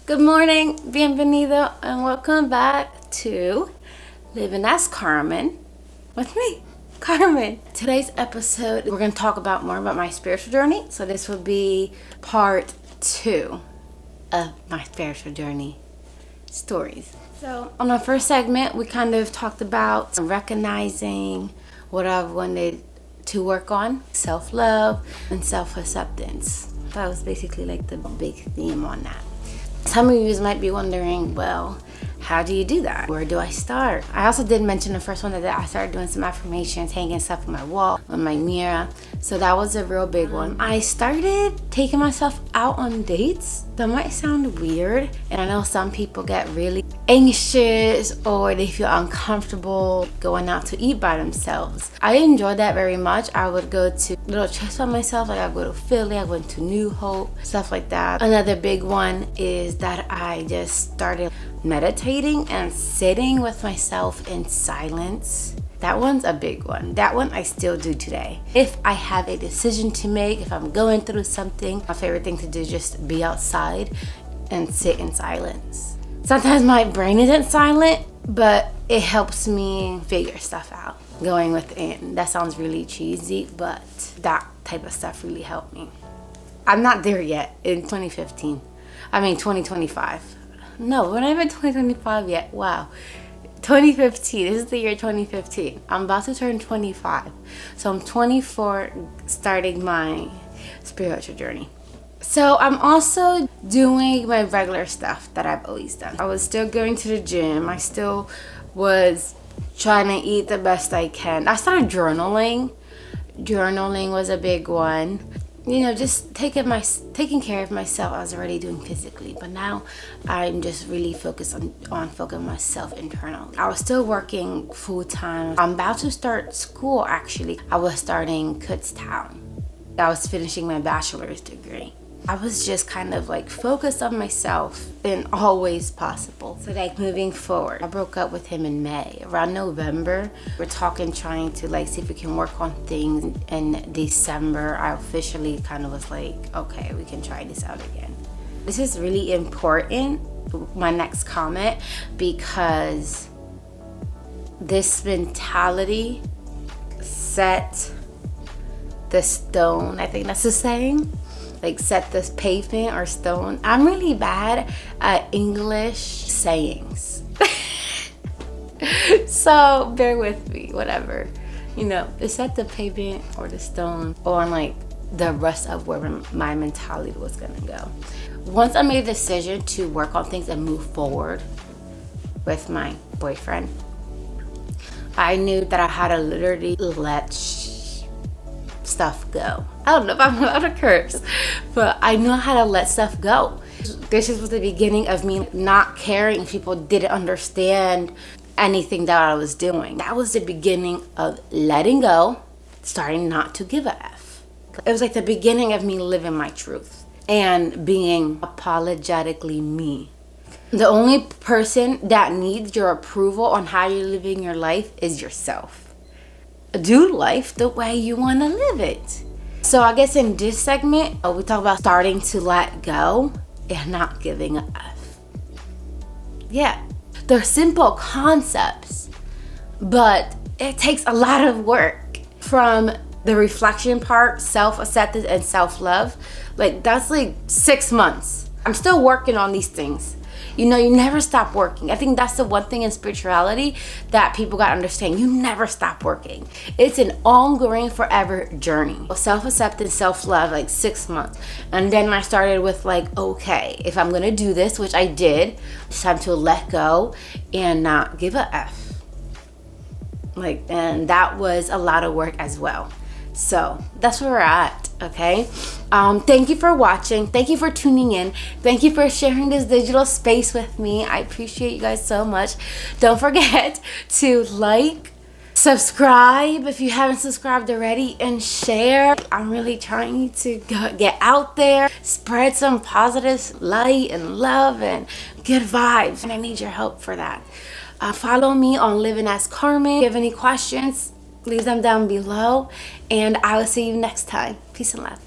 Good morning, bienvenido, and welcome back to Living as Carmen with me, Carmen. Today's episode, we're going to talk about more about my spiritual journey. So this will be part 2 of my spiritual journey stories. So on our first segment, we kind of talked about recognizing what I've wanted to work on, self-love and self-acceptance. That was basically like the big theme on that. Some of you might be wondering, well, how do you do that? Where do I start? I also did mention the first one that I started doing some affirmations, hanging stuff on my wall, on my mirror. So that was a real big one. I started taking myself out on dates. That might sound weird. And I know some people get really anxious or they feel uncomfortable going out to eat by themselves. I enjoyed that very much. I would go to little trips by myself. Like I go to Philly, I went to New Hope, stuff like that. Another big one is that I just started meditating and sitting with myself in silence. That one's a big one. That one I still do today. If I have a decision to make, if I'm going through something, my favorite thing to do is just be outside and sit in silence. Sometimes my brain isn't silent, but it helps me figure stuff out. Going within. That sounds really cheesy, but that type of stuff really helped me. I'm not there yet in 2025. No, we're not even 2025 yet. Wow. 2015. This is the year 2015. I'm about to turn 25. So I'm 24 starting my spiritual journey. So I'm also doing my regular stuff that I've always done. I was still going to the gym. I still was trying to eat the best I can. I started journaling. Journaling was a big one. You know, just taking care of myself. I was already doing physically, but now I'm just really focused on focusing myself internally. I was still working full time. I'm about to start school actually. I was starting Kutztown. I was finishing my bachelor's degree. I was just kind of like focused on myself in all ways possible. So like moving forward, I broke up with him in May. Around November, we're talking, trying to like see if we can work on things. In December, I officially kind of was like, okay, we can try this out again. This is really important, my next comment, because this mentality set the stone, I think that's the saying. Like set this pavement or stone. I'm really bad at English sayings. So bear with me, whatever. You know, to set the pavement or the stone on like the rest of where my mentality was gonna go. Once I made a decision to work on things and move forward with my boyfriend, I knew that I had to literally let stuff go. I don't know if I'm allowed to curse, but I knew how to let stuff go. This was the beginning of me not caring if people didn't understand anything that I was doing. That was the beginning of letting go, starting not to give a F. It was like the beginning of me living my truth and being apologetically me. The only person that needs your approval on how you're living your life is yourself. Do life the way you want to live it. So I guess in this segment, we talk about starting to let go and not giving a F. Yeah, they're simple concepts, but it takes a lot of work. From the reflection part, self-acceptance and self-love, like that's like 6 months. I'm still working on these things. You know, you never stop working. I think that's the one thing in spirituality that people gotta understand. You never stop working. It's an ongoing, forever journey. Self-acceptance, self-love, like 6 months. And then I started with like, okay, if I'm gonna do this, which I did, it's time to let go and not give a F. Like, and that was a lot of work as well. So that's where we're at, okay? Thank you for watching. Thank you for tuning in. Thank you for sharing this digital space with me. I appreciate you guys so much. Don't forget to like, subscribe if you haven't subscribed already, and share. I'm really trying to get out there, spread some positive light and love and good vibes, and I need your help for that. Follow me on Living as Carmen. If you have any questions, leave them down below, and I will see you next time. Peace and love.